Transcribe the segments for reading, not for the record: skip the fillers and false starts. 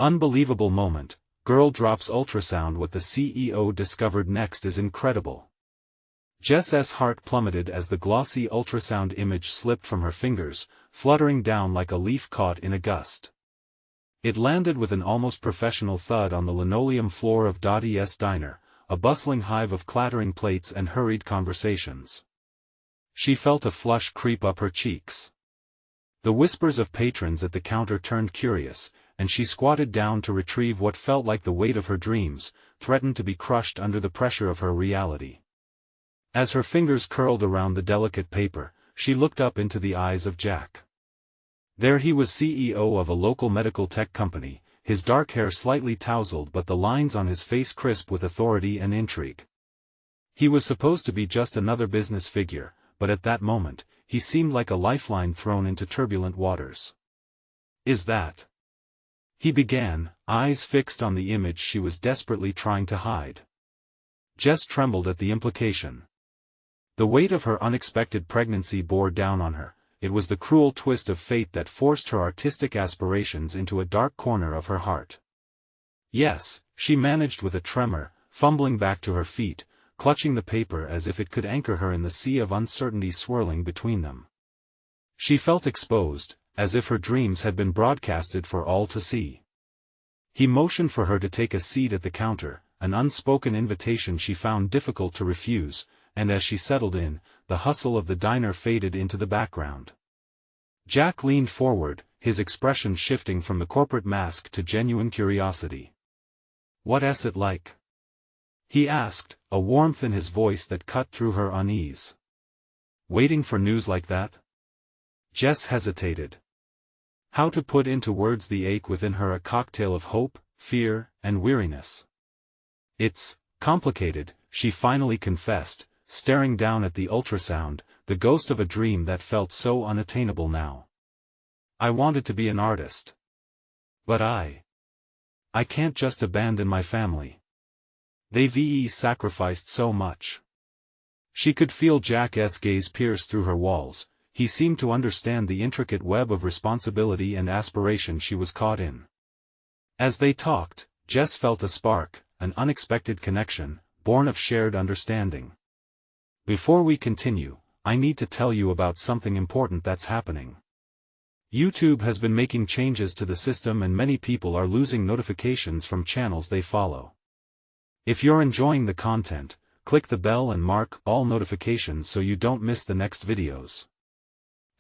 Unbelievable moment, girl drops ultrasound. What the CEO discovered next is incredible. Jess's heart plummeted as the glossy ultrasound image slipped from her fingers, fluttering down like a leaf caught in a gust. It landed with an almost professional thud on the linoleum floor of Dottie's diner, a bustling hive of clattering plates and hurried conversations. She felt a flush creep up her cheeks. The whispers of patrons at the counter turned curious, and she squatted down to retrieve what felt like the weight of her dreams, threatened to be crushed under the pressure of her reality. As her fingers curled around the delicate paper, she looked up into the eyes of Jack. There he was, CEO of a local medical tech company, his dark hair slightly tousled but the lines on his face crisp with authority and intrigue. He was supposed to be just another business figure, but at that moment, he seemed like a lifeline thrown into turbulent waters. "Is that?" he began, eyes fixed on the image she was desperately trying to hide. Jess trembled at the implication. The weight of her unexpected pregnancy bore down on her. It was the cruel twist of fate that forced her artistic aspirations into a dark corner of her heart. "Yes," she managed with a tremor, fumbling back to her feet, clutching the paper as if it could anchor her in the sea of uncertainty swirling between them. She felt exposed, as if her dreams had been broadcasted for all to see. He motioned for her to take a seat at the counter, an unspoken invitation she found difficult to refuse, and as she settled in, the hustle of the diner faded into the background. Jack leaned forward, his expression shifting from the corporate mask to genuine curiosity. "What's it like?" he asked, a warmth in his voice that cut through her unease. "Waiting for news like that?" Jess hesitated. How to put into words the ache within her, a cocktail of hope, fear, and weariness. "It's complicated," she finally confessed, staring down at the ultrasound, the ghost of a dream that felt so unattainable now. "I wanted to be an artist. But I can't just abandon my family. They've sacrificed so much." She could feel Jack's gaze pierce through her walls. He seemed to understand the intricate web of responsibility and aspiration she was caught in. As they talked, Jess felt a spark, an unexpected connection, born of shared understanding. "Before we continue, I need to tell you about something important that's happening. YouTube has been making changes to the system and many people are losing notifications from channels they follow. If you're enjoying the content, click the bell and mark all notifications so you don't miss the next videos.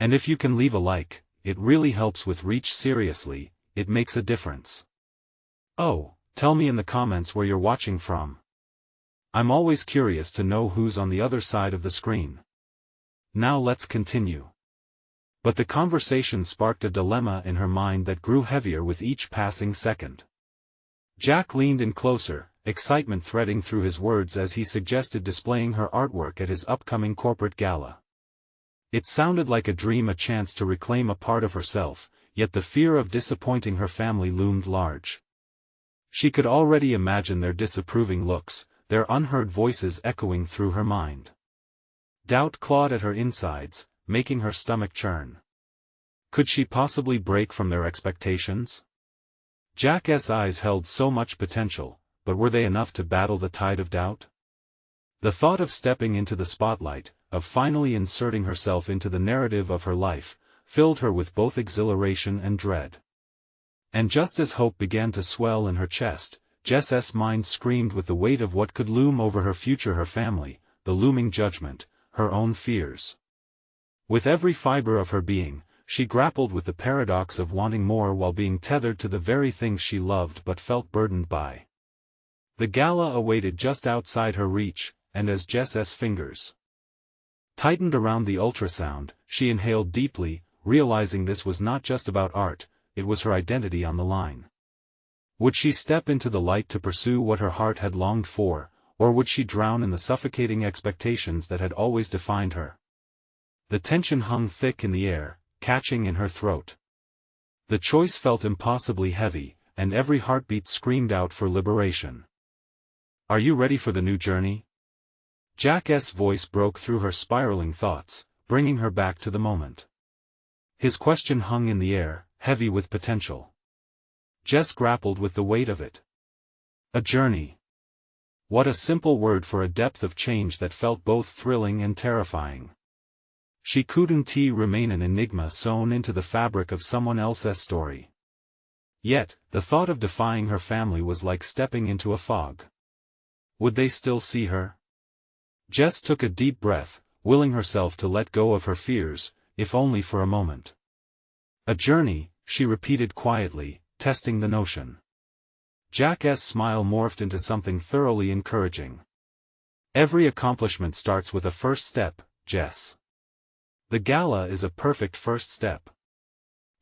And if you can leave a like, it really helps with reach. Seriously, it makes a difference. Oh, tell me in the comments where you're watching from. I'm always curious to know who's on the other side of the screen. Now let's continue." But the conversation sparked a dilemma in her mind that grew heavier with each passing second. Jack leaned in closer, excitement threading through his words as he suggested displaying her artwork at his upcoming corporate gala. It sounded like a dream, a chance to reclaim a part of herself, yet the fear of disappointing her family loomed large. She could already imagine their disapproving looks, their unheard voices echoing through her mind. Doubt clawed at her insides, making her stomach churn. Could she possibly break from their expectations? Jack's eyes held so much potential, but were they enough to battle the tide of doubt? The thought of stepping into the spotlight, of finally inserting herself into the narrative of her life, filled her with both exhilaration and dread. And just as hope began to swell in her chest, Jess's mind screamed with the weight of what could loom over her future, her family, the looming judgment, her own fears. With every fiber of her being, she grappled with the paradox of wanting more while being tethered to the very things she loved but felt burdened by. The gala awaited just outside her reach, and as Jess's fingers tightened around the ultrasound, she inhaled deeply, realizing this was not just about art, it was her identity on the line. Would she step into the light to pursue what her heart had longed for, or would she drown in the suffocating expectations that had always defined her? The tension hung thick in the air, catching in her throat. The choice felt impossibly heavy, and every heartbeat screamed out for liberation. "Are you ready for the new journey?" Jack's voice broke through her spiraling thoughts, bringing her back to the moment. His question hung in the air, heavy with potential. Jess grappled with the weight of it. A journey. What a simple word for a depth of change that felt both thrilling and terrifying. She couldn't remain an enigma sewn into the fabric of someone else's story. Yet, the thought of defying her family was like stepping into a fog. Would they still see her? Jess took a deep breath, willing herself to let go of her fears, if only for a moment. A journey, she repeated quietly, testing the notion. Jack's smile morphed into something thoroughly encouraging. Every accomplishment starts with a first step, Jess. The gala is a perfect first step.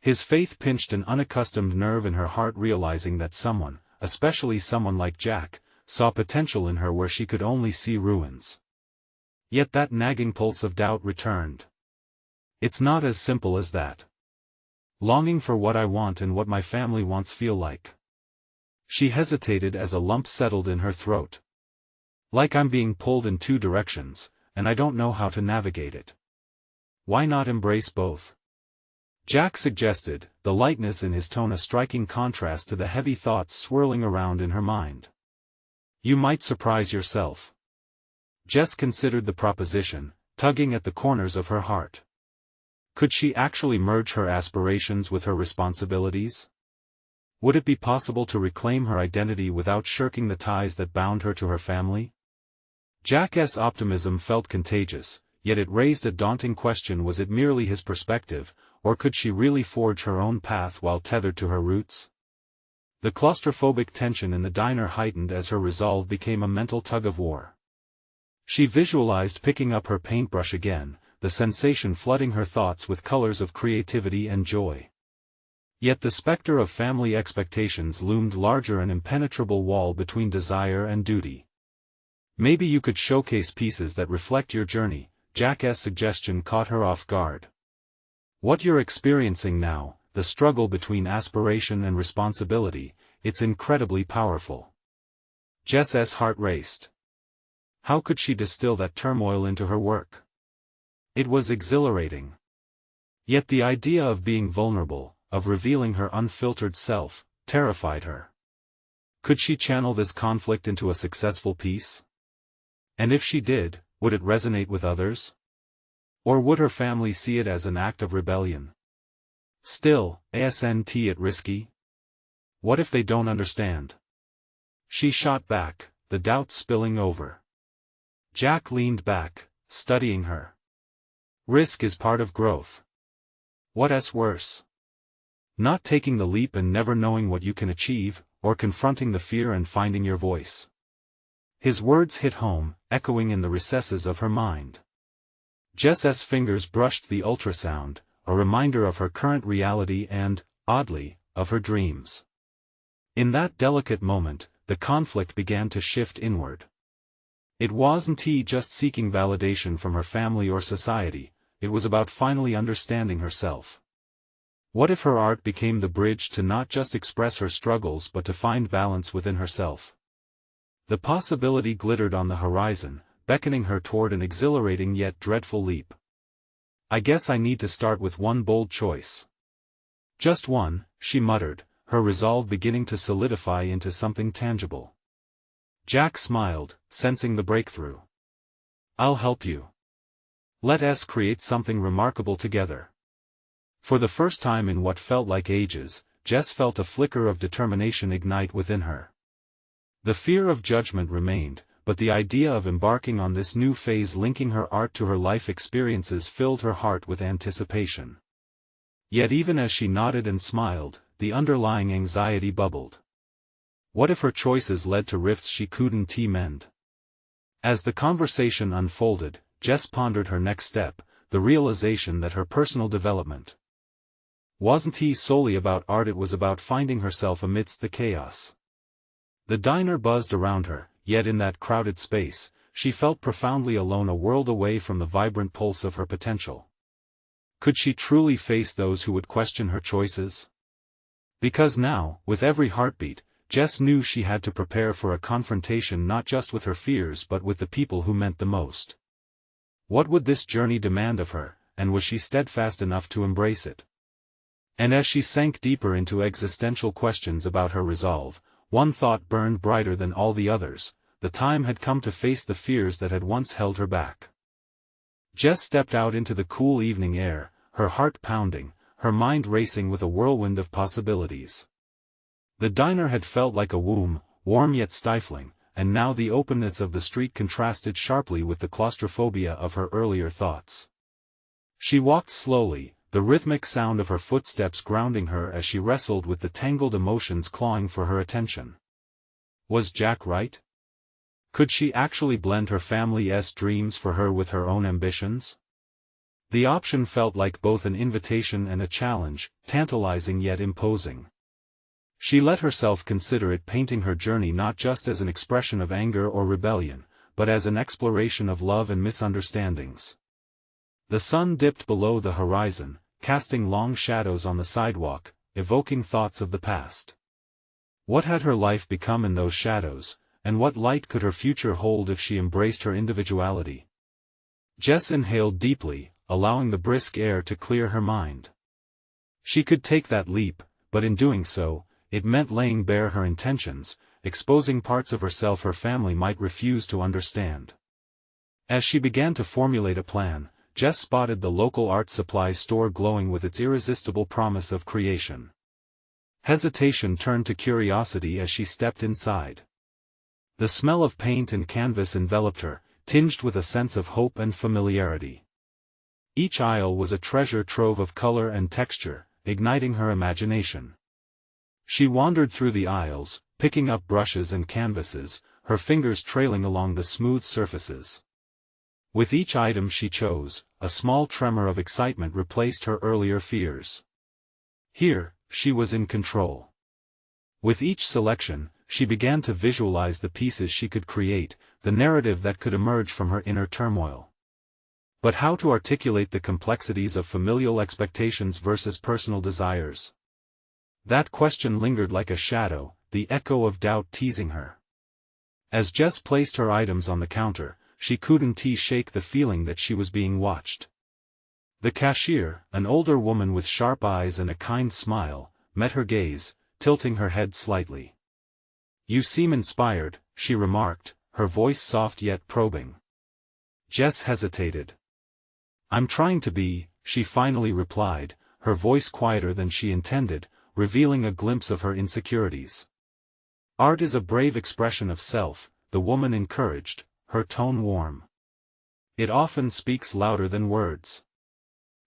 His faith pinched an unaccustomed nerve in her heart, realizing that someone, especially someone like Jack, saw potential in her where she could only see ruins. Yet that nagging pulse of doubt returned. It's not as simple as that. Longing for what I want and what my family wants feel like. She hesitated as a lump settled in her throat. Like I'm being pulled in two directions, and I don't know how to navigate it. Why not embrace both? Jack suggested, the lightness in his tone a striking contrast to the heavy thoughts swirling around in her mind. You might surprise yourself. Jess considered the proposition, tugging at the corners of her heart. Could she actually merge her aspirations with her responsibilities? Would it be possible to reclaim her identity without shirking the ties that bound her to her family? Jack's optimism felt contagious, yet it raised a daunting question: was it merely his perspective, or could she really forge her own path while tethered to her roots? The claustrophobic tension in the diner heightened as her resolve became a mental tug-of-war. She visualized picking up her paintbrush again, the sensation flooding her thoughts with colors of creativity and joy. Yet the specter of family expectations loomed larger, an impenetrable wall between desire and duty. Maybe you could showcase pieces that reflect your journey. Jack's suggestion caught her off guard. What you're experiencing now, the struggle between aspiration and responsibility, it's incredibly powerful. Jess's heart raced. How could she distill that turmoil into her work? It was exhilarating. Yet the idea of being vulnerable, of revealing her unfiltered self, terrified her. Could she channel this conflict into a successful piece? And if she did, would it resonate with others? Or would her family see it as an act of rebellion? Still, isn't it risky? What if they don't understand? She shot back, the doubt spilling over. Jack leaned back, studying her. Risk is part of growth. What's worse? Not taking the leap and never knowing what you can achieve, or confronting the fear and finding your voice. His words hit home, echoing in the recesses of her mind. Jess's fingers brushed the ultrasound, a reminder of her current reality and, oddly, of her dreams. In that delicate moment, the conflict began to shift inward. It wasn't just seeking validation from her family or society, it was about finally understanding herself. What if her art became the bridge to not just express her struggles but to find balance within herself? The possibility glittered on the horizon, beckoning her toward an exhilarating yet dreadful leap. I guess I need to start with one bold choice. Just one, she muttered, her resolve beginning to solidify into something tangible. Jack smiled, sensing the breakthrough. I'll help you. Let us create something remarkable together. For the first time in what felt like ages, Jess felt a flicker of determination ignite within her. The fear of judgment remained, but the idea of embarking on this new phase linking her art to her life experiences filled her heart with anticipation. Yet even as she nodded and smiled, the underlying anxiety bubbled. What if her choices led to rifts she couldn't mend? As the conversation unfolded, Jess pondered her next step, the realization that her personal development wasn't solely about art, it was about finding herself amidst the chaos. The diner buzzed around her, yet in that crowded space, she felt profoundly alone, a world away from the vibrant pulse of her potential. Could she truly face those who would question her choices? Because now, with every heartbeat, Jess knew she had to prepare for a confrontation not just with her fears but with the people who meant the most. What would this journey demand of her, and was she steadfast enough to embrace it? And as she sank deeper into existential questions about her resolve, one thought burned brighter than all the others: the time had come to face the fears that had once held her back. Jess stepped out into the cool evening air, her heart pounding, her mind racing with a whirlwind of possibilities. The diner had felt like a womb, warm yet stifling, and now the openness of the street contrasted sharply with the claustrophobia of her earlier thoughts. She walked slowly, the rhythmic sound of her footsteps grounding her as she wrestled with the tangled emotions clawing for her attention. Was Jack right? Could she actually blend her family's dreams for her with her own ambitions? The option felt like both an invitation and a challenge, tantalizing yet imposing. She let herself consider it, painting her journey not just as an expression of anger or rebellion, but as an exploration of love and misunderstandings. The sun dipped below the horizon, casting long shadows on the sidewalk, evoking thoughts of the past. What had her life become in those shadows, and what light could her future hold if she embraced her individuality? Jess inhaled deeply, allowing the brisk air to clear her mind. She could take that leap, but in doing so, it meant laying bare her intentions, exposing parts of herself her family might refuse to understand. As she began to formulate a plan, Jess spotted the local art supply store glowing with its irresistible promise of creation. Hesitation turned to curiosity as she stepped inside. The smell of paint and canvas enveloped her, tinged with a sense of hope and familiarity. Each aisle was a treasure trove of color and texture, igniting her imagination. She wandered through the aisles, picking up brushes and canvases, her fingers trailing along the smooth surfaces. With each item she chose, a small tremor of excitement replaced her earlier fears. Here, she was in control. With each selection, she began to visualize the pieces she could create, the narrative that could emerge from her inner turmoil. But how to articulate the complexities of familial expectations versus personal desires? That question lingered like a shadow, the echo of doubt teasing her. As Jess placed her items on the counter, she couldn't shake the feeling that she was being watched. The cashier, an older woman with sharp eyes and a kind smile, met her gaze, tilting her head slightly. "You seem inspired," she remarked, her voice soft yet probing. Jess hesitated. "I'm trying to be," she finally replied, her voice quieter than she intended, revealing a glimpse of her insecurities. "Art is a brave expression of self," the woman encouraged, her tone warm. "It often speaks louder than words."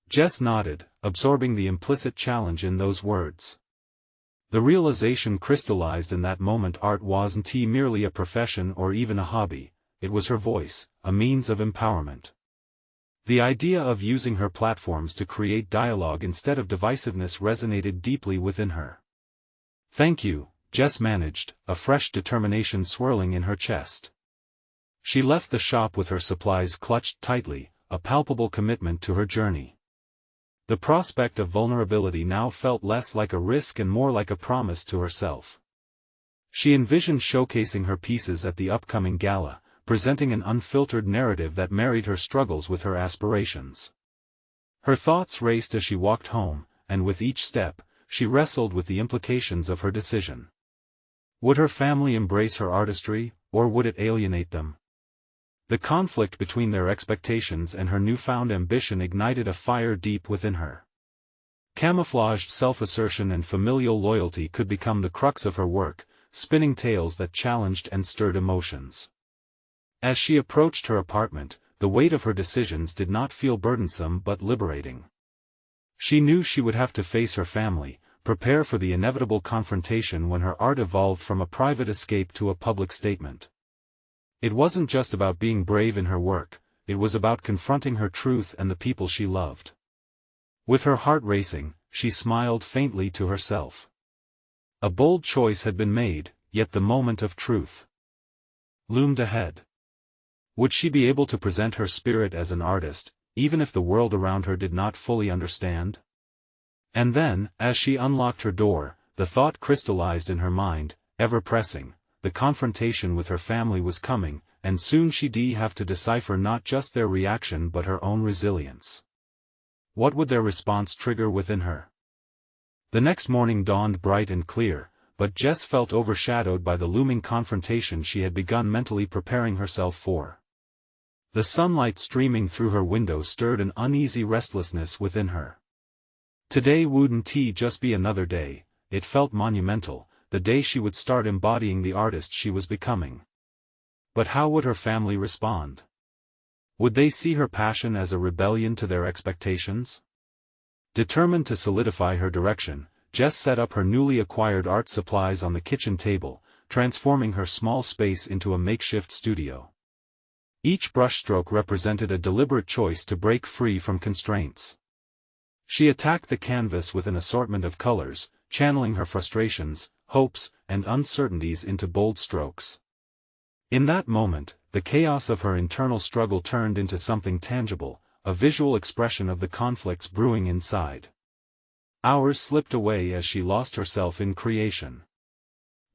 Jess nodded, absorbing the implicit challenge in those words. The realization crystallized in that moment: art wasn't merely a profession or even a hobby, it was her voice, a means of empowerment. The idea of using her platforms to create dialogue instead of divisiveness resonated deeply within her. "Thank you," Jess managed, a fresh determination swirling in her chest. She left the shop with her supplies clutched tightly, a palpable commitment to her journey. The prospect of vulnerability now felt less like a risk and more like a promise to herself. She envisioned showcasing her pieces at the upcoming gala, presenting an unfiltered narrative that married her struggles with her aspirations. Her thoughts raced as she walked home, and with each step, she wrestled with the implications of her decision. Would her family embrace her artistry, or would it alienate them? The conflict between their expectations and her newfound ambition ignited a fire deep within her. Camouflaged self-assertion and familial loyalty could become the crux of her work, spinning tales that challenged and stirred emotions. As she approached her apartment, the weight of her decisions did not feel burdensome but liberating. She knew she would have to face her family, prepare for the inevitable confrontation when her art evolved from a private escape to a public statement. It wasn't just about being brave in her work, it was about confronting her truth and the people she loved. With her heart racing, she smiled faintly to herself. A bold choice had been made, yet the moment of truth loomed ahead. Would she be able to present her spirit as an artist, even if the world around her did not fully understand? And then, as she unlocked her door, the thought crystallized in her mind, ever pressing: the confrontation with her family was coming, and soon she'd have to decipher not just their reaction but her own resilience. What would their response trigger within her? The next morning dawned bright and clear, but Jess felt overshadowed by the looming confrontation she had begun mentally preparing herself for. The sunlight streaming through her window stirred an uneasy restlessness within her. Today wouldn't just be another day, it felt monumental, the day she would start embodying the artist she was becoming. But how would her family respond? Would they see her passion as a rebellion to their expectations? Determined to solidify her direction, Jess set up her newly acquired art supplies on the kitchen table, transforming her small space into a makeshift studio. Each brushstroke represented a deliberate choice to break free from constraints. She attacked the canvas with an assortment of colors, channeling her frustrations, hopes, and uncertainties into bold strokes. In that moment, the chaos of her internal struggle turned into something tangible, a visual expression of the conflicts brewing inside. Hours slipped away as she lost herself in creation.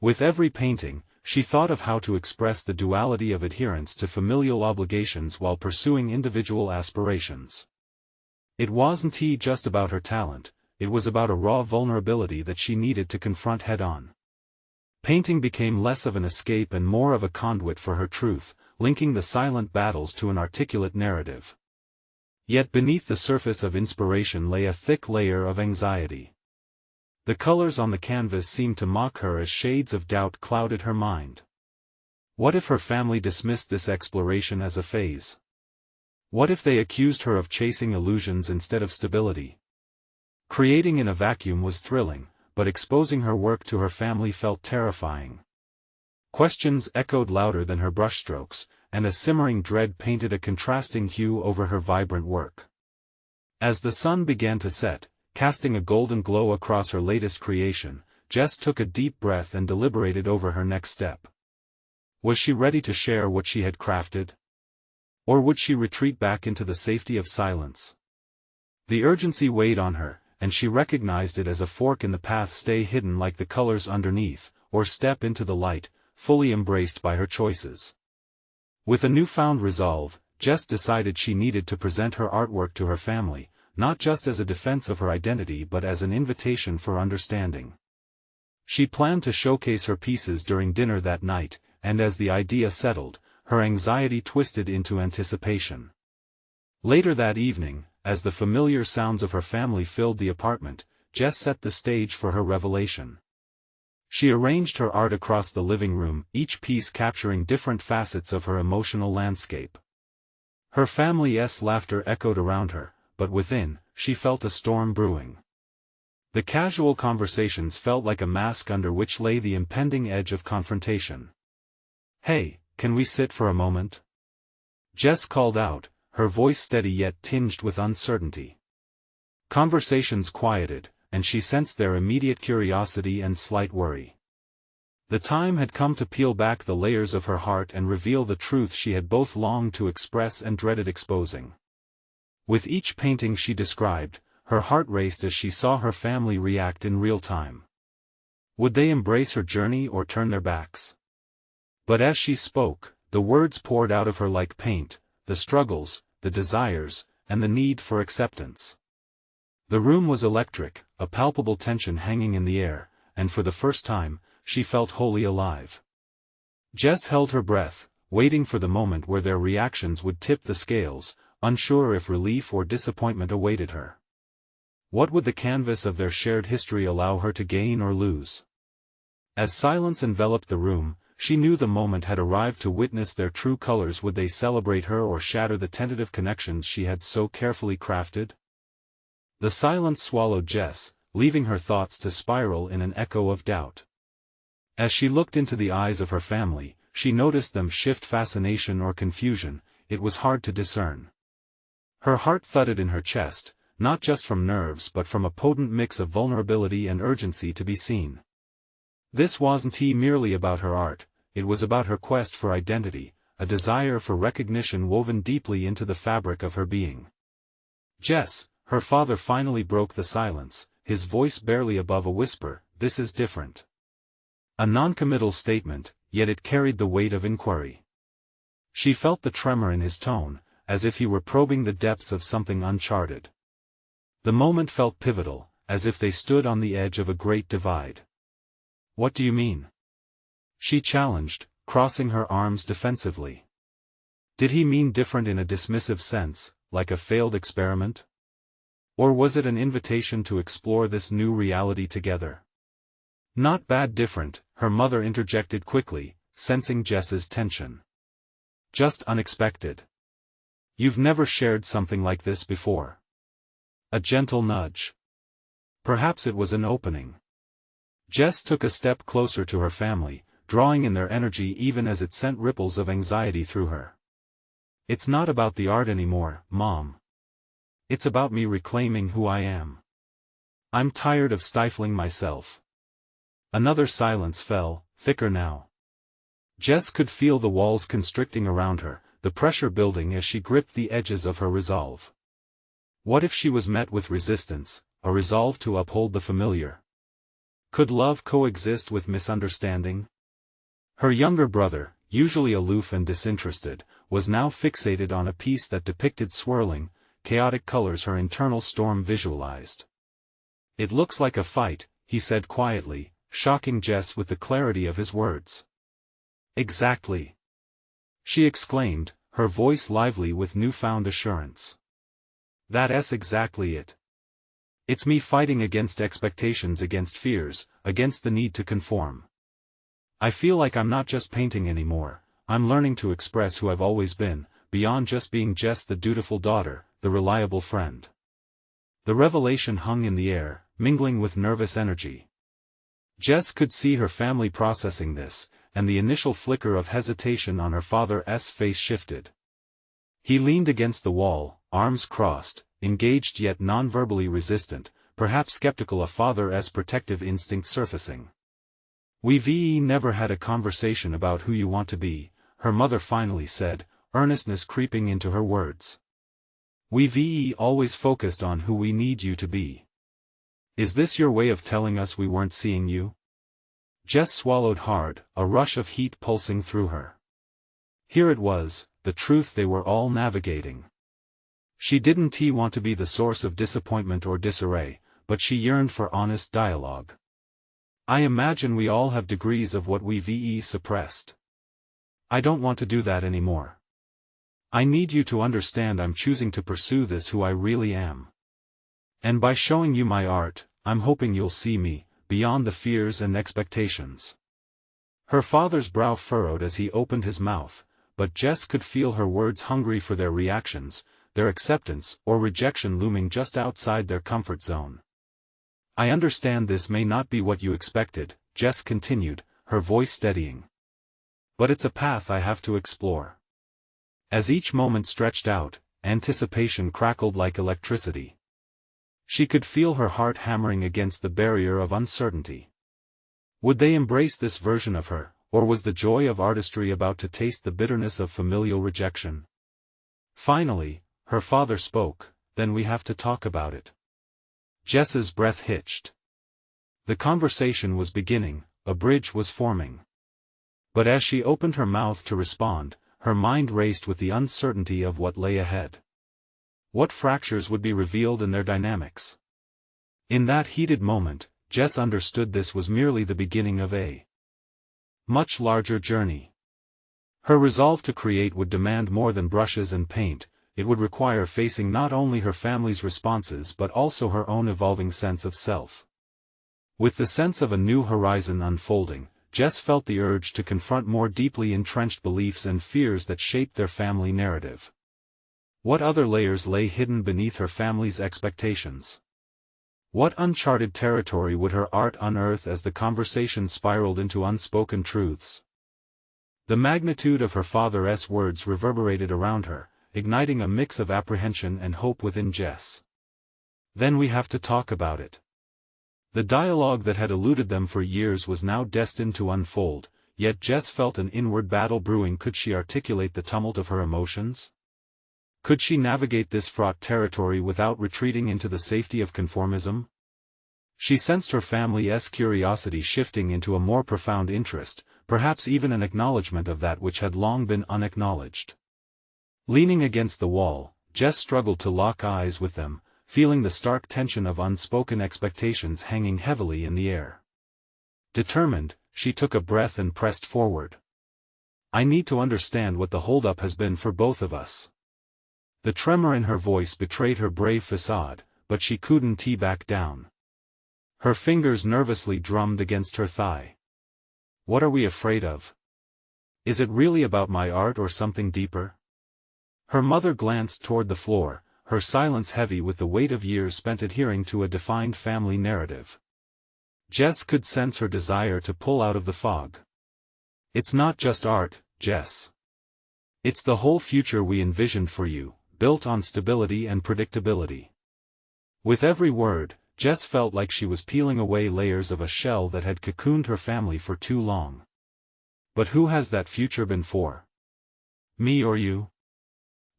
With every painting, she thought of how to express the duality of adherence to familial obligations while pursuing individual aspirations. It wasn't just about her talent, it was about a raw vulnerability that she needed to confront head-on. Painting became less of an escape and more of a conduit for her truth, linking the silent battles to an articulate narrative. Yet beneath the surface of inspiration lay a thick layer of anxiety. The colors on the canvas seemed to mock her as shades of doubt clouded her mind. What if her family dismissed this exploration as a phase? What if they accused her of chasing illusions instead of stability? Creating in a vacuum was thrilling, but exposing her work to her family felt terrifying. Questions echoed louder than her brushstrokes, and a simmering dread painted a contrasting hue over her vibrant work. As the sun began to set, casting a golden glow across her latest creation, Jess took a deep breath and deliberated over her next step. Was she ready to share what she had crafted? Or would she retreat back into the safety of silence? The urgency weighed on her, and she recognized it as a fork in the path: stay hidden like the colors underneath, or step into the light, fully embraced by her choices. With a newfound resolve, Jess decided she needed to present her artwork to her family, not just as a defense of her identity but as an invitation for understanding. She planned to showcase her pieces during dinner that night, and as the idea settled, her anxiety twisted into anticipation. Later that evening, as the familiar sounds of her family filled the apartment, Jess set the stage for her revelation. She arranged her art across the living room, each piece capturing different facets of her emotional landscape. Her family's laughter echoed around her, but within, she felt a storm brewing. The casual conversations felt like a mask under which lay the impending edge of confrontation. "Hey, can we sit for a moment?" Jess called out, her voice steady yet tinged with uncertainty. Conversations quieted, and she sensed their immediate curiosity and slight worry. The time had come to peel back the layers of her heart and reveal the truth she had both longed to express and dreaded exposing. With each painting she described, her heart raced as she saw her family react in real time. Would they embrace her journey or turn their backs? But as she spoke, the words poured out of her like paint, the struggles, the desires, and the need for acceptance. The room was electric, a palpable tension hanging in the air, and for the first time, she felt wholly alive. Jess held her breath, waiting for the moment where their reactions would tip the scales, unsure if relief or disappointment awaited her. What would the canvas of their shared history allow her to gain or lose? As silence enveloped the room, she knew the moment had arrived to witness their true colors. Would they celebrate her or shatter the tentative connections she had so carefully crafted? The silence swallowed Jess, leaving her thoughts to spiral in an echo of doubt. As she looked into the eyes of her family, she noticed them shift: fascination or confusion. It was hard to discern. Her heart thudded in her chest, not just from nerves but from a potent mix of vulnerability and urgency to be seen. This wasn't merely about her art, it was about her quest for identity, a desire for recognition woven deeply into the fabric of her being. "Jess," her father finally broke the silence, his voice barely above a whisper, "this is different." A noncommittal statement, yet it carried the weight of inquiry. She felt the tremor in his tone, as if he were probing the depths of something uncharted. The moment felt pivotal, as if they stood on the edge of a great divide. "What do you mean?" she challenged, crossing her arms defensively. Did he mean different in a dismissive sense, like a failed experiment? Or was it an invitation to explore this new reality together? "Not bad different," her mother interjected quickly, sensing Jess's tension. "Just unexpected. You've never shared something like this before." A gentle nudge. Perhaps it was an opening. Jess took a step closer to her family, drawing in their energy even as it sent ripples of anxiety through her. "It's not about the art anymore, Mom. It's about me reclaiming who I am. I'm tired of stifling myself." Another silence fell, thicker now. Jess could feel the walls constricting around her, the pressure building as she gripped the edges of her resolve. What if she was met with resistance, a resolve to uphold the familiar? Could love coexist with misunderstanding? Her younger brother, usually aloof and disinterested, was now fixated on a piece that depicted swirling, chaotic colors her internal storm visualized. "It looks like a fight," he said quietly, shocking Jess with the clarity of his words. "Exactly," she exclaimed, her voice lively with newfound assurance. "That's exactly it. It's me fighting against expectations, against fears, against the need to conform. I feel like I'm not just painting anymore, I'm learning to express who I've always been, beyond just being Jess, the dutiful daughter, the reliable friend." The revelation hung in the air, mingling with nervous energy. Jess could see her family processing this, and the initial flicker of hesitation on her father's face shifted. He leaned against the wall, arms crossed, engaged yet non-verbally resistant, perhaps skeptical of father's protective instinct surfacing. "We've never had a conversation about who you want to be," her mother finally said, earnestness creeping into her words. "We've always focused on who we need you to be. Is this your way of telling us we weren't seeing you?" Jess swallowed hard, a rush of heat pulsing through her. Here it was, the truth they were all navigating. She didn't want to be the source of disappointment or disarray, but she yearned for honest dialogue. "I imagine we all have degrees of what we've suppressed. I don't want to do that anymore. I need you to understand I'm choosing to pursue this who I really am. And by showing you my art, I'm hoping you'll see me, beyond the fears and expectations." Her father's brow furrowed as he opened his mouth, but Jess could feel her words hungry for their reactions, their acceptance or rejection looming just outside their comfort zone. "I understand this may not be what you expected," Jess continued, her voice steadying. "But it's a path I have to explore." As each moment stretched out, anticipation crackled like electricity. She could feel her heart hammering against the barrier of uncertainty. Would they embrace this version of her, or was the joy of artistry about to taste the bitterness of familial rejection? Finally, her father spoke, "Then we have to talk about it." Jess's breath hitched. The conversation was beginning, a bridge was forming. But as she opened her mouth to respond, her mind raced with the uncertainty of what lay ahead. What fractures would be revealed in their dynamics? In that heated moment, Jess understood this was merely the beginning of a much larger journey. Her resolve to create would demand more than brushes and paint, it would require facing not only her family's responses but also her own evolving sense of self. With the sense of a new horizon unfolding, Jess felt the urge to confront more deeply entrenched beliefs and fears that shaped their family narrative. What other layers lay hidden beneath her family's expectations? What uncharted territory would her art unearth as the conversation spiraled into unspoken truths? The magnitude of her father's words reverberated around her, igniting a mix of apprehension and hope within Jess. "Then we have to talk about it." The dialogue that had eluded them for years was now destined to unfold, yet Jess felt an inward battle brewing. Could she articulate the tumult of her emotions? Could she navigate this fraught territory without retreating into the safety of conformism? She sensed her family's curiosity shifting into a more profound interest, perhaps even an acknowledgement of that which had long been unacknowledged. Leaning against the wall, Jess struggled to lock eyes with them, feeling the stark tension of unspoken expectations hanging heavily in the air. Determined, she took a breath and pressed forward. I need to understand what the holdup has been for both of us. The tremor in her voice betrayed her brave facade, but she couldn't back down. Her fingers nervously drummed against her thigh. What are we afraid of? Is it really about my art or something deeper? Her mother glanced toward the floor, her silence heavy with the weight of years spent adhering to a defined family narrative. Jess could sense her desire to pull out of the fog. It's not just art, Jess. It's the whole future we envisioned for you, built on stability and predictability. With every word, Jess felt like she was peeling away layers of a shell that had cocooned her family for too long. But who has that future been for? Me or you?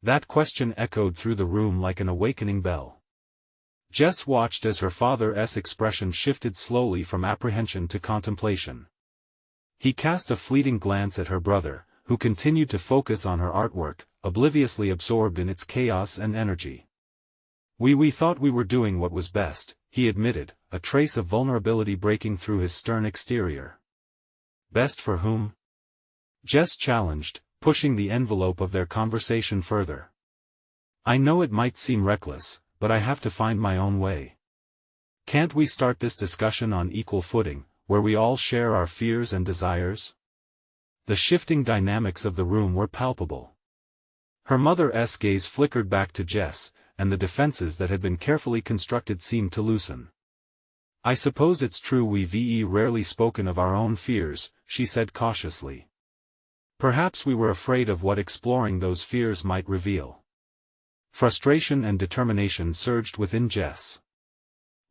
That question echoed through the room like an awakening bell. Jess watched as her father's expression shifted slowly from apprehension to contemplation. He cast a fleeting glance at her brother, who continued to focus on her artwork, obliviously absorbed in its chaos and energy. We thought we were doing what was best, he admitted, a trace of vulnerability breaking through his stern exterior. Best for whom? Jess challenged, pushing the envelope of their conversation further. I know it might seem reckless, but I have to find my own way. Can't we start this discussion on equal footing, where we all share our fears and desires? The shifting dynamics of the room were palpable. Her mother's gaze flickered back to Jess, and the defenses that had been carefully constructed seemed to loosen. I suppose it's true we've rarely spoken of our own fears, she said cautiously. Perhaps we were afraid of what exploring those fears might reveal. Frustration and determination surged within Jess.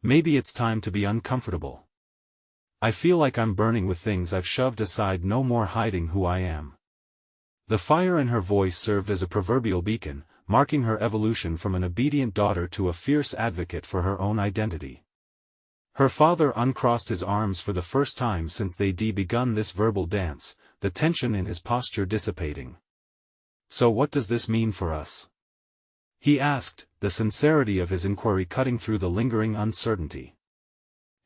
Maybe it's time to be uncomfortable. I feel like I'm burning with things I've shoved aside, no more hiding who I am. The fire in her voice served as a proverbial beacon, marking her evolution from an obedient daughter to a fierce advocate for her own identity. Her father uncrossed his arms for the first time since they'd begun this verbal dance, the tension in his posture dissipating. So what does this mean for us? He asked, the sincerity of his inquiry cutting through the lingering uncertainty.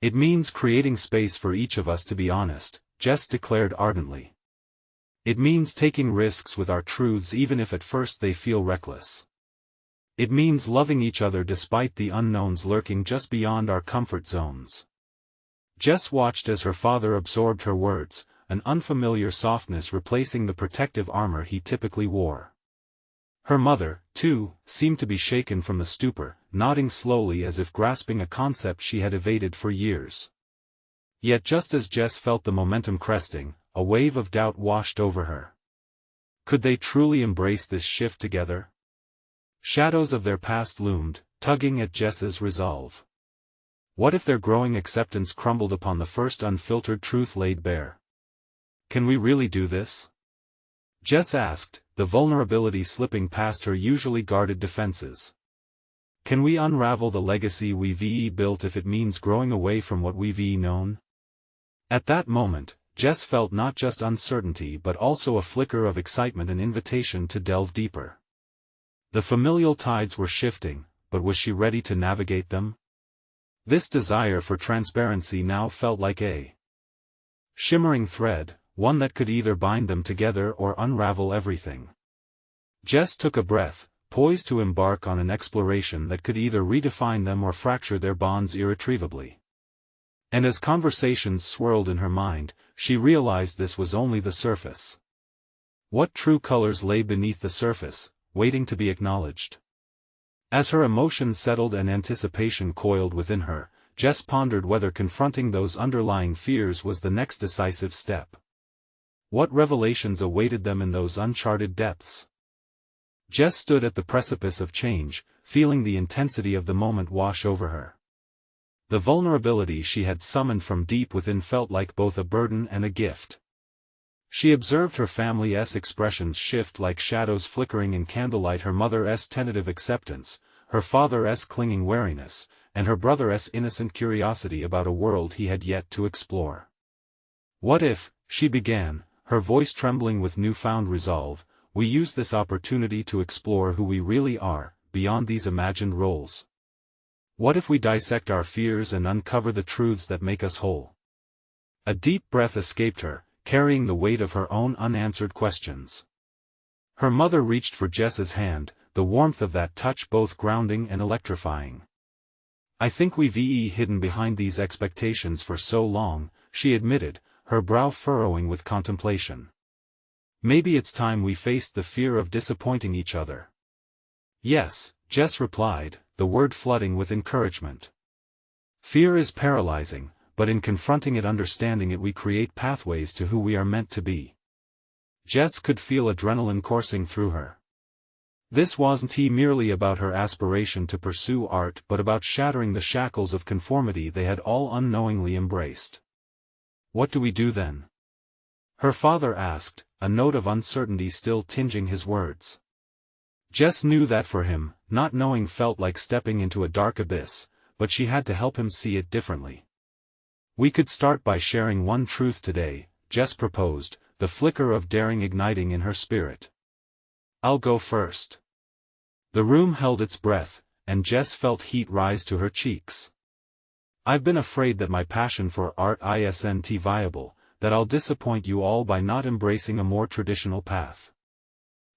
It means creating space for each of us to be honest, Jess declared ardently. It means taking risks with our truths even if at first they feel reckless. It means loving each other despite the unknowns lurking just beyond our comfort zones. Jess watched as her father absorbed her words, an unfamiliar softness replacing the protective armor he typically wore. Her mother, too, seemed to be shaken from the stupor, nodding slowly as if grasping a concept she had evaded for years. Yet just as Jess felt the momentum cresting, a wave of doubt washed over her. Could they truly embrace this shift together? Shadows of their past loomed, tugging at Jess's resolve. What if their growing acceptance crumbled upon the first unfiltered truth laid bare? Can we really do this? Jess asked, the vulnerability slipping past her usually guarded defenses. Can we unravel the legacy we've built if it means growing away from what we've known? At that moment, Jess felt not just uncertainty but also a flicker of excitement, an invitation to delve deeper. The familial tides were shifting, but was she ready to navigate them? This desire for transparency now felt like a shimmering thread, one that could either bind them together or unravel everything. Jess took a breath, poised to embark on an exploration that could either redefine them or fracture their bonds irretrievably. And as conversations swirled in her mind, she realized this was only the surface. What true colors lay beneath the surface, waiting to be acknowledged? As her emotions settled and anticipation coiled within her, Jess pondered whether confronting those underlying fears was the next decisive step. What revelations awaited them in those uncharted depths? Jess stood at the precipice of change, feeling the intensity of the moment wash over her. The vulnerability she had summoned from deep within felt like both a burden and a gift. She observed her family's expressions shift like shadows flickering in candlelight, her mother's tentative acceptance, her father's clinging wariness, and her brother's innocent curiosity about a world he had yet to explore. What if, she began, her voice trembling with newfound resolve, we use this opportunity to explore who we really are, beyond these imagined roles? What if we dissect our fears and uncover the truths that make us whole? A deep breath escaped her, carrying the weight of her own unanswered questions. Her mother reached for Jess's hand, the warmth of that touch both grounding and electrifying. I think we've hidden behind these expectations for so long, she admitted, her brow furrowing with contemplation. Maybe it's time we faced the fear of disappointing each other. Yes, Jess replied, the word flooding with encouragement. Fear is paralyzing, but in confronting it, understanding it, we create pathways to who we are meant to be. Jess could feel adrenaline coursing through her. This wasn't merely about her aspiration to pursue art, but about shattering the shackles of conformity they had all unknowingly embraced. What do we do then? Her father asked, a note of uncertainty still tinging his words. Jess knew that for him, not knowing felt like stepping into a dark abyss, but she had to help him see it differently. We could start by sharing one truth today, Jess proposed, the flicker of daring igniting in her spirit. I'll go first. The room held its breath, and Jess felt heat rise to her cheeks. I've been afraid that my passion for art isn't viable, that I'll disappoint you all by not embracing a more traditional path.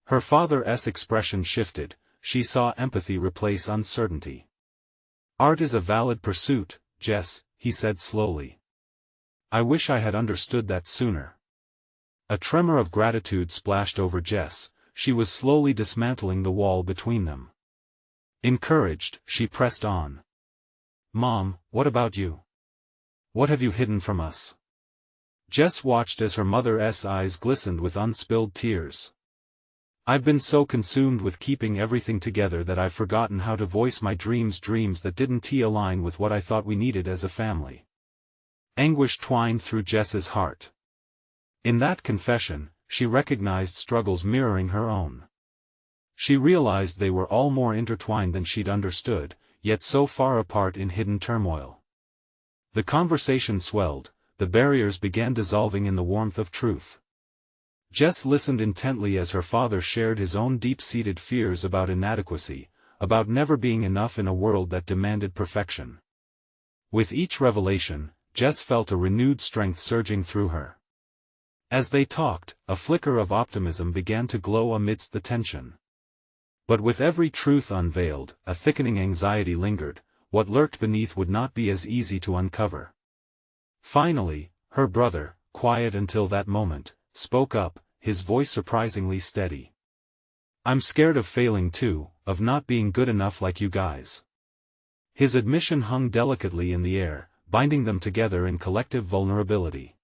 Her father's expression shifted, she saw empathy replace uncertainty. Art is a valid pursuit, Jess, he said slowly. I wish I had understood that sooner. A tremor of gratitude splashed over Jess, she was slowly dismantling the wall between them. Encouraged, she pressed on. Mom, what about you? What have you hidden from us? Jess watched as her mother's eyes glistened with unspilled tears. I've been so consumed with keeping everything together that I've forgotten how to voice my dreams that didn't align with what I thought we needed as a family. Anguish twined through Jess's heart. In that confession, she recognized struggles mirroring her own. She realized they were all more intertwined than she'd understood, yet so far apart in hidden turmoil. The conversation swelled, the barriers began dissolving in the warmth of truth. Jess listened intently as her father shared his own deep-seated fears about inadequacy, about never being enough in a world that demanded perfection. With each revelation, Jess felt a renewed strength surging through her. As they talked, a flicker of optimism began to glow amidst the tension. But with every truth unveiled, a thickening anxiety lingered, what lurked beneath would not be as easy to uncover. Finally, her brother, quiet until that moment, spoke up, his voice surprisingly steady. I'm scared of failing too, of not being good enough like you guys. His admission hung delicately in the air, binding them together in collective vulnerability.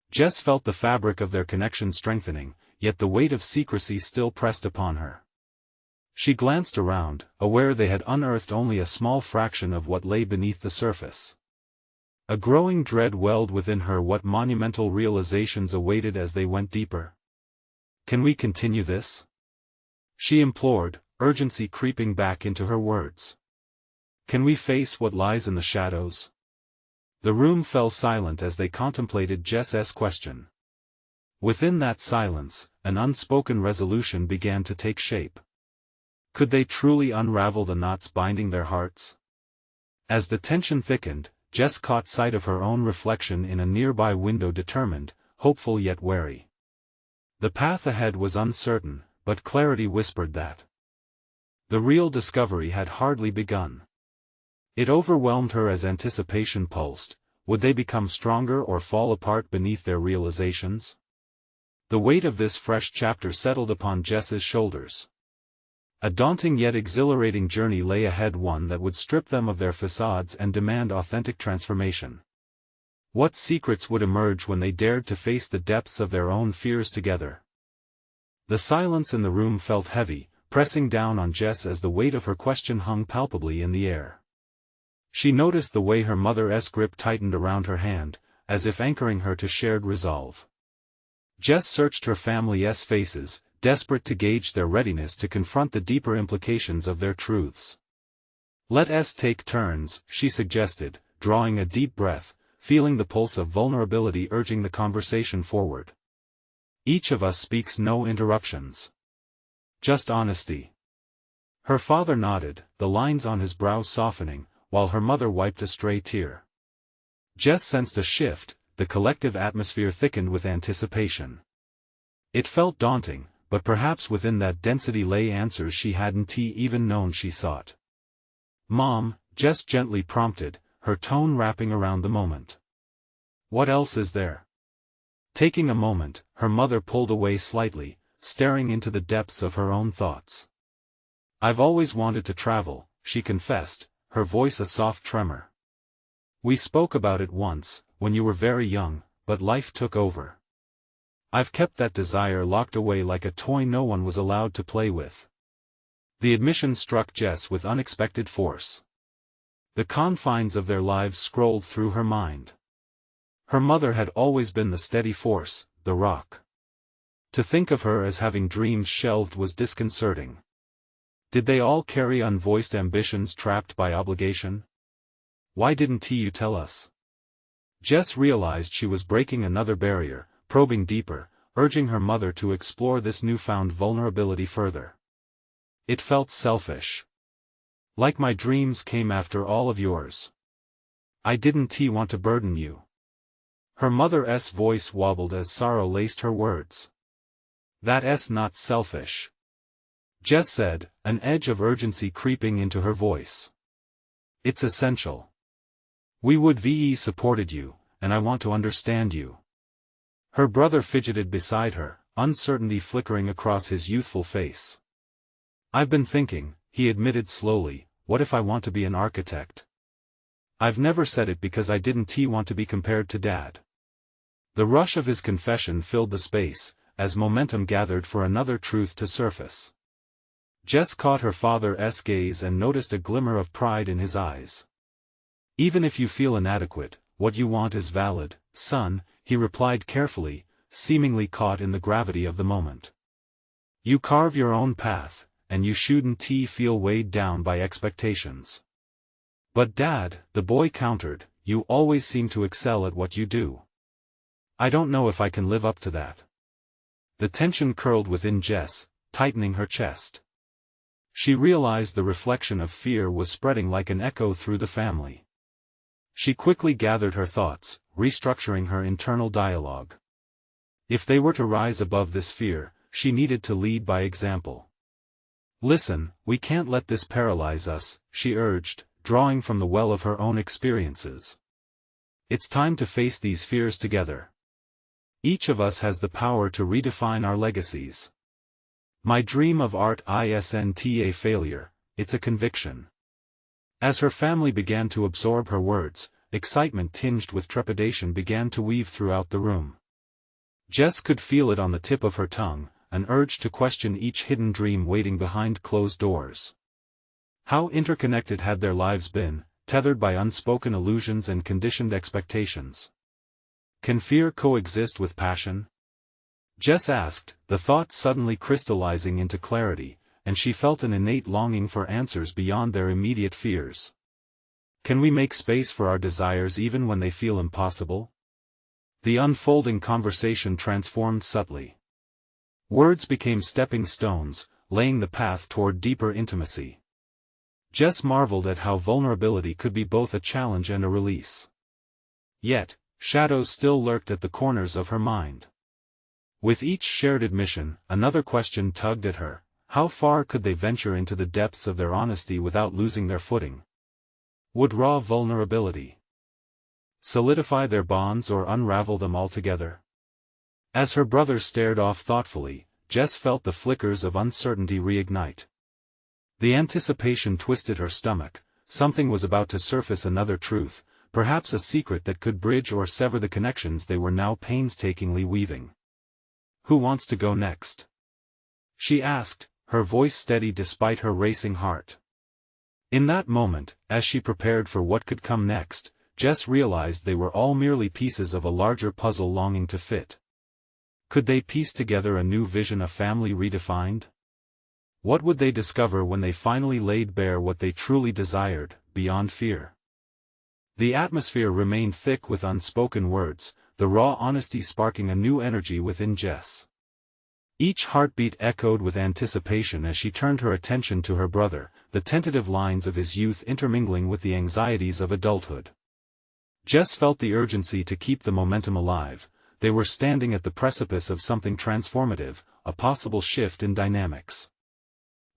Jess felt the fabric of their connection strengthening, yet the weight of secrecy still pressed upon her. She glanced around, aware they had unearthed only a small fraction of what lay beneath the surface. A growing dread welled within her. What monumental realizations awaited as they went deeper? Can we continue this? She implored, urgency creeping back into her words. Can we face what lies in the shadows? The room fell silent as they contemplated Jess's question. Within that silence, an unspoken resolution began to take shape. Could they truly unravel the knots binding their hearts? As the tension thickened, Jess caught sight of her own reflection in a nearby window, determined, hopeful yet wary. The path ahead was uncertain, but clarity whispered that the real discovery had hardly begun. It overwhelmed her as anticipation pulsed. Would they become stronger or fall apart beneath their realizations? The weight of this fresh chapter settled upon Jess's shoulders. A daunting yet exhilarating journey lay ahead, one that would strip them of their facades and demand authentic transformation. What secrets would emerge when they dared to face the depths of their own fears together? The silence in the room felt heavy, pressing down on Jess as the weight of her question hung palpably in the air. She noticed the way her mother's grip tightened around her hand, as if anchoring her to shared resolve. Jess searched her family's faces, desperate to gauge their readiness to confront the deeper implications of their truths. Let us take turns, she suggested, drawing a deep breath, feeling the pulse of vulnerability urging the conversation forward. Each of us speaks, no interruptions. Just honesty. Her father nodded, the lines on his brow softening, while her mother wiped a stray tear. Jess sensed a shift, the collective atmosphere thickened with anticipation. It felt daunting, but perhaps within that density lay answers she hadn't even known she sought. "Mom," Jess gently prompted, her tone wrapping around the moment. "What else is there?" Taking a moment, her mother pulled away slightly, staring into the depths of her own thoughts. "I've always wanted to travel," she confessed, her voice a soft tremor. "We spoke about it once, when you were very young, but life took over. I've kept that desire locked away like a toy no one was allowed to play with." The admission struck Jess with unexpected force. The confines of their lives scrolled through her mind. Her mother had always been the steady force, the rock. To think of her as having dreams shelved was disconcerting. Did they all carry unvoiced ambitions trapped by obligation? "Why didn't you tell us?" Jess realized she was breaking another barrier, probing deeper, urging her mother to explore this newfound vulnerability further. It felt selfish. "Like my dreams came after all of yours. I didn't want to burden you." Her mother's voice wobbled as sorrow laced her words. "That's not selfish," Jess said, an edge of urgency creeping into her voice. "It's essential. We would have supported you, and I want to understand you." Her brother fidgeted beside her, uncertainty flickering across his youthful face. "I've been thinking," he admitted slowly, "what if I want to be an architect? I've never said it because I didn't want to be compared to Dad." The rush of his confession filled the space, as momentum gathered for another truth to surface. Jess caught her father's gaze and noticed a glimmer of pride in his eyes. "Even if you feel inadequate, what you want is valid, son," he replied carefully, seemingly caught in the gravity of the moment. "You carve your own path, and you shouldn't feel weighed down by expectations." "But Dad," the boy countered, "you always seem to excel at what you do. I don't know if I can live up to that." The tension curled within Jess, tightening her chest. She realized the reflection of fear was spreading like an echo through the family. She quickly gathered her thoughts, restructuring her internal dialogue. If they were to rise above this fear, she needed to lead by example. "Listen, we can't let this paralyze us," she urged, drawing from the well of her own experiences. "It's time to face these fears together. Each of us has the power to redefine our legacies. My dream of art isn't a failure, it's a conviction." As her family began to absorb her words, excitement tinged with trepidation began to weave throughout the room. Jess could feel it on the tip of her tongue, an urge to question each hidden dream waiting behind closed doors. How interconnected had their lives been, tethered by unspoken illusions and conditioned expectations? Can fear coexist with passion? Jess asked, the thought suddenly crystallizing into clarity, and she felt an innate longing for answers beyond their immediate fears. Can we make space for our desires even when they feel impossible? The unfolding conversation transformed subtly. Words became stepping stones, laying the path toward deeper intimacy. Jess marveled at how vulnerability could be both a challenge and a release. Yet, shadows still lurked at the corners of her mind. With each shared admission, another question tugged at her: how far could they venture into the depths of their honesty without losing their footing? Would raw vulnerability solidify their bonds or unravel them altogether? As her brother stared off thoughtfully, Jess felt the flickers of uncertainty reignite. The anticipation twisted her stomach. Something was about to surface, another truth, perhaps a secret that could bridge or sever the connections they were now painstakingly weaving. "Who wants to go next?" she asked, her voice steady despite her racing heart. In that moment, as she prepared for what could come next, Jess realized they were all merely pieces of a larger puzzle longing to fit. Could they piece together a new vision, a family redefined? What would they discover when they finally laid bare what they truly desired, beyond fear? The atmosphere remained thick with unspoken words, the raw honesty sparking a new energy within Jess. Each heartbeat echoed with anticipation as she turned her attention to her brother, the tentative lines of his youth intermingling with the anxieties of adulthood. Jess felt the urgency to keep the momentum alive. They were standing at the precipice of something transformative, a possible shift in dynamics.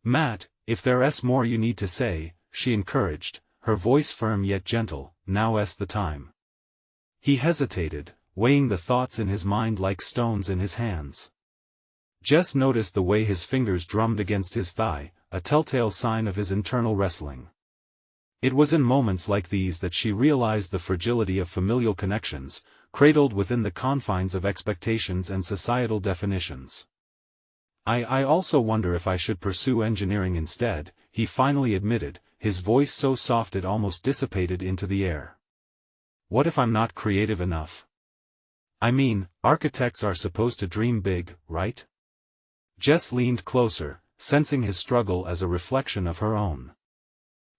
"Matt, if there's more you need to say," she encouraged, her voice firm yet gentle, "now's the time." He hesitated, weighing the thoughts in his mind like stones in his hands. Jess noticed the way his fingers drummed against his thigh, a telltale sign of his internal wrestling. It was in moments like these that she realized the fragility of familial connections, cradled within the confines of expectations and societal definitions. I also wonder if I should pursue engineering instead," he finally admitted, his voice so soft it almost dissipated into the air. "What if I'm not creative enough? I mean, architects are supposed to dream big, right?" Jess leaned closer, sensing his struggle as a reflection of her own.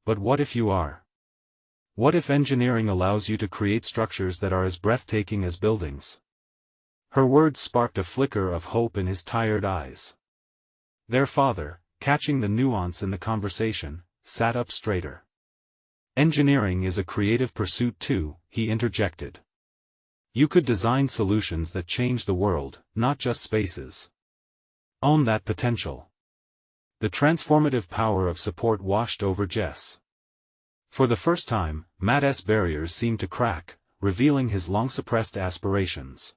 "But what if you are? What if engineering allows you to create structures that are as breathtaking as buildings?" Her words sparked a flicker of hope in his tired eyes. Their father, catching the nuance in the conversation, sat up straighter. "Engineering is a creative pursuit too," he interjected. "You could design solutions that change the world, not just spaces. Own that potential." The transformative power of support washed over Jess. For the first time, Matt's barriers seemed to crack, revealing his long-suppressed aspirations.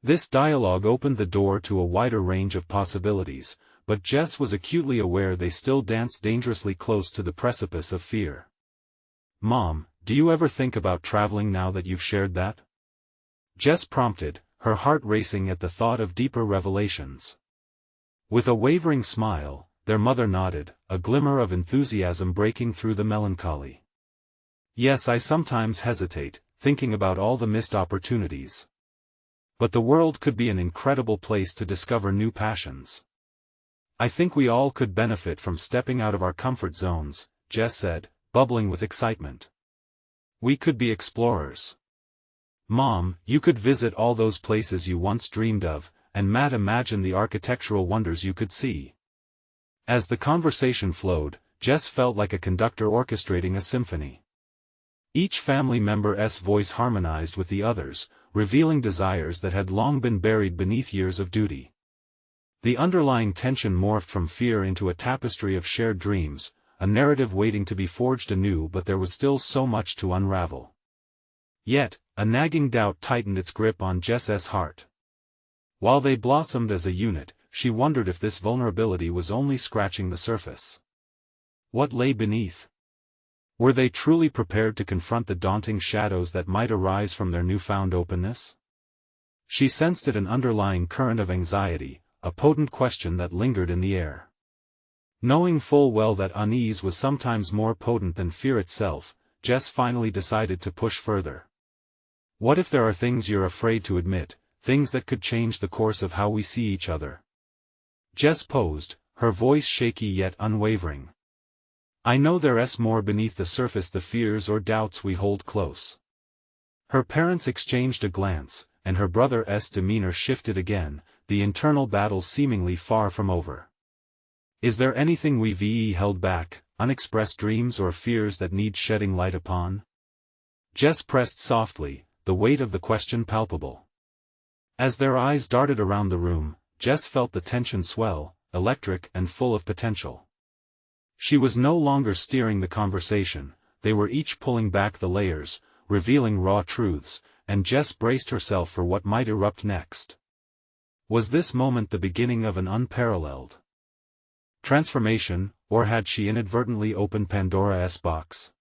This dialogue opened the door to a wider range of possibilities, but Jess was acutely aware they still danced dangerously close to the precipice of fear. "Mom, do you ever think about traveling now that you've shared that?" Jess prompted, her heart racing at the thought of deeper revelations. With a wavering smile, their mother nodded, a glimmer of enthusiasm breaking through the melancholy. "Yes, I sometimes hesitate, thinking about all the missed opportunities. But the world could be an incredible place to discover new passions. I think we all could benefit from stepping out of our comfort zones," Jess said, bubbling with excitement. "We could be explorers. Mom, you could visit all those places you once dreamed of, and Matt imagine the architectural wonders you could see." As the conversation flowed, Jess felt like a conductor orchestrating a symphony. Each family member's voice harmonized with the others, revealing desires that had long been buried beneath years of duty. The underlying tension morphed from fear into a tapestry of shared dreams, a narrative waiting to be forged anew, but there was still so much to unravel. Yet, a nagging doubt tightened its grip on Jess's heart. While they blossomed as a unit, she wondered if this vulnerability was only scratching the surface. What lay beneath? Were they truly prepared to confront the daunting shadows that might arise from their newfound openness? She sensed an underlying current of anxiety, a potent question that lingered in the air. Knowing full well that unease was sometimes more potent than fear itself, Jess finally decided to push further. "What if there are things you're afraid to admit, things that could change the course of how we see each other?" Jess posed, her voice shaky yet unwavering. "I know there's more beneath the surface, the fears or doubts we hold close." Her parents exchanged a glance, and her brother's demeanor shifted again, the internal battle seemingly far from over. "Is there anything we've held back, unexpressed dreams or fears that need shedding light upon?" Jess pressed softly, the weight of the question palpable. As their eyes darted around the room, Jess felt the tension swell, electric and full of potential. She was no longer steering the conversation, they were each pulling back the layers, revealing raw truths, and Jess braced herself for what might erupt next. Was this moment the beginning of an unparalleled transformation, or had she inadvertently opened Pandora's box?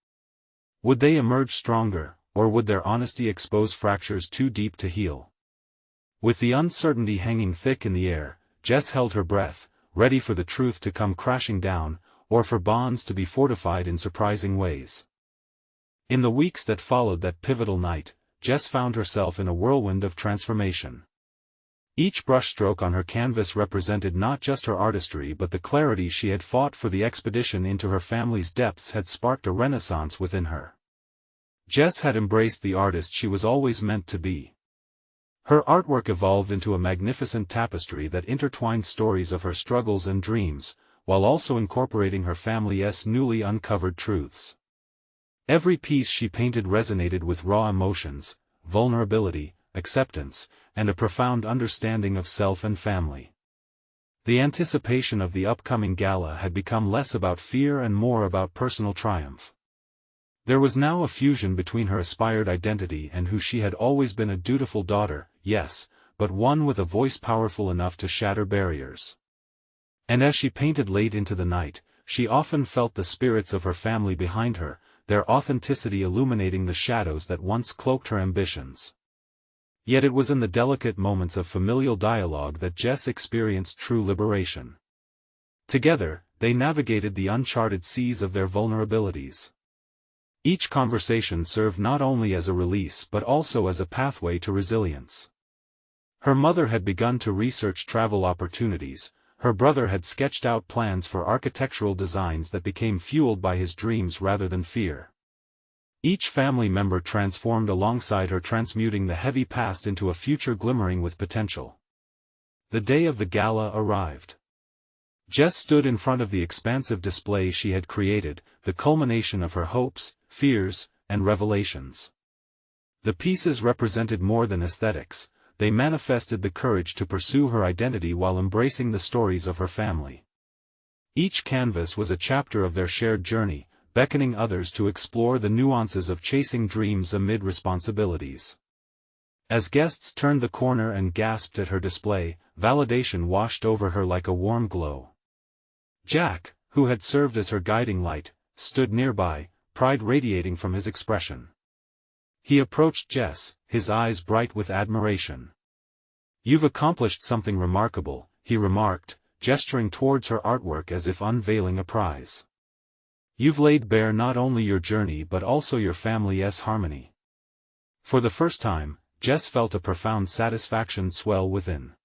Would they emerge stronger, or would their honesty expose fractures too deep to heal? With the uncertainty hanging thick in the air, Jess held her breath, ready for the truth to come crashing down, or for bonds to be fortified in surprising ways. In the weeks that followed that pivotal night, Jess found herself in a whirlwind of transformation. Each brushstroke on her canvas represented not just her artistry but the clarity she had fought for. The expedition into her family's depths had sparked a renaissance within her. Jess had embraced the artist she was always meant to be. Her artwork evolved into a magnificent tapestry that intertwined stories of her struggles and dreams, while also incorporating her family's newly uncovered truths. Every piece she painted resonated with raw emotions, vulnerability, acceptance, and a profound understanding of self and family. The anticipation of the upcoming gala had become less about fear and more about personal triumph. There was now a fusion between her aspired identity and who she had always been, a dutiful daughter, yes, but one with a voice powerful enough to shatter barriers. And as she painted late into the night, she often felt the spirits of her family behind her, their authenticity illuminating the shadows that once cloaked her ambitions. Yet it was in the delicate moments of familial dialogue that Jess experienced true liberation. Together, they navigated the uncharted seas of their vulnerabilities. Each conversation served not only as a release but also as a pathway to resilience. Her mother had begun to research travel opportunities, her brother had sketched out plans for architectural designs that became fueled by his dreams rather than fear. Each family member transformed alongside her, transmuting the heavy past into a future glimmering with potential. The day of the gala arrived. Jess stood in front of the expansive display she had created, the culmination of her hopes, fears, and revelations. The pieces represented more than aesthetics, they manifested the courage to pursue her identity while embracing the stories of her family. Each canvas was a chapter of their shared journey, beckoning others to explore the nuances of chasing dreams amid responsibilities. As guests turned the corner and gasped at her display, validation washed over her like a warm glow. Jack, who had served as her guiding light, stood nearby, pride radiating from his expression. He approached Jess, his eyes bright with admiration. "You've accomplished something remarkable," he remarked, gesturing towards her artwork as if unveiling a prize. "You've laid bare not only your journey but also your family's harmony." For the first time, Jess felt a profound satisfaction swell within.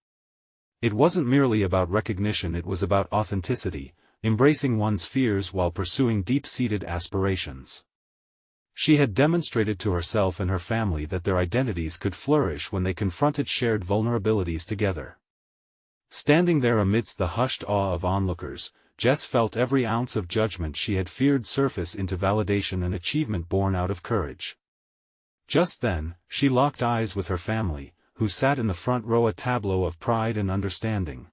It wasn't merely about recognition, it was about authenticity, embracing one's fears while pursuing deep-seated aspirations. She had demonstrated to herself and her family that their identities could flourish when they confronted shared vulnerabilities together. Standing there amidst the hushed awe of onlookers, Jess felt every ounce of judgment she had feared surface into validation and achievement born out of courage. Just then, she locked eyes with her family, who sat in the front row, a tableau of pride and understanding.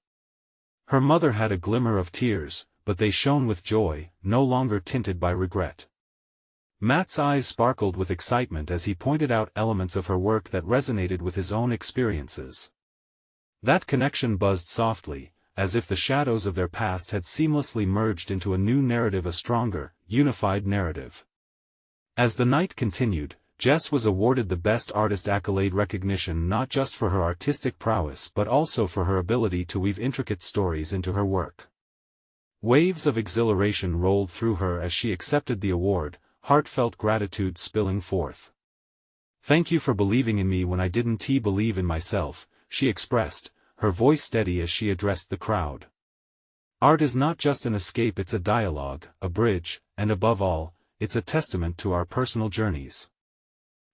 Her mother had a glimmer of tears, but they shone with joy, no longer tinted by regret. Matt's eyes sparkled with excitement as he pointed out elements of her work that resonated with his own experiences. That connection buzzed softly, as if the shadows of their past had seamlessly merged into a new narrative, a stronger, unified narrative. As the night continued, Jess was awarded the Best Artist accolade, recognition not just for her artistic prowess but also for her ability to weave intricate stories into her work. Waves of exhilaration rolled through her as she accepted the award, heartfelt gratitude spilling forth. "Thank you for believing in me when I didn't believe in myself," she expressed, her voice steady as she addressed the crowd. Art is not just an escape, it's a dialogue, a bridge, and above all, it's a testament to our personal journeys.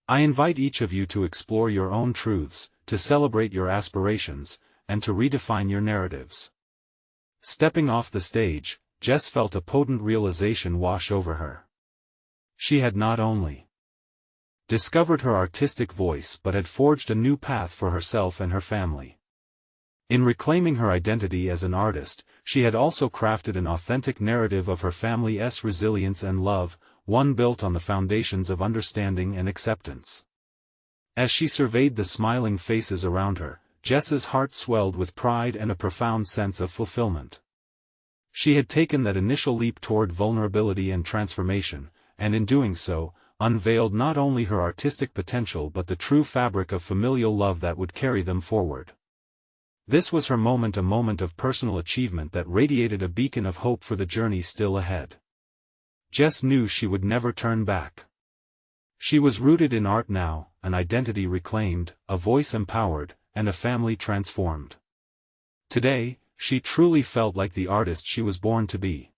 I invite each of you to explore your own truths, to celebrate your aspirations, and to redefine your narratives. Stepping off the stage, Jess felt a potent realization wash over her. She had not only discovered her artistic voice but had forged a new path for herself and her family. In reclaiming her identity as an artist, she had also crafted an authentic narrative of her family's resilience and love, one built on the foundations of understanding and acceptance. As she surveyed the smiling faces around her, Jess's heart swelled with pride and a profound sense of fulfillment. She had taken that initial leap toward vulnerability and transformation, and in doing so, unveiled not only her artistic potential but the true fabric of familial love that would carry them forward. This was her moment, a moment of personal achievement that radiated a beacon of hope for the journey still ahead. Jess knew she would never turn back. She was rooted in art now, an identity reclaimed, a voice empowered, and a family transformed. Today, she truly felt like the artist she was born to be.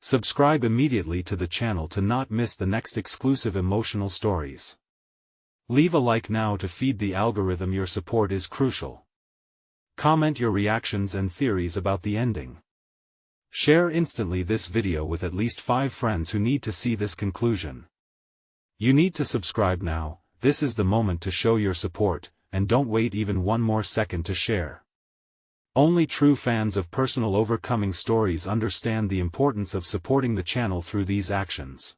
Subscribe immediately to the channel to not miss the next exclusive emotional stories. Leave a like now to feed the algorithm. Your support is crucial. Comment your reactions and theories about the ending. Share instantly this video with at least 5 friends who need to see this conclusion. You need to subscribe now. This is the moment to show your support, and don't wait even one more second to share. Only true fans of personal overcoming stories understand the importance of supporting the channel through these actions.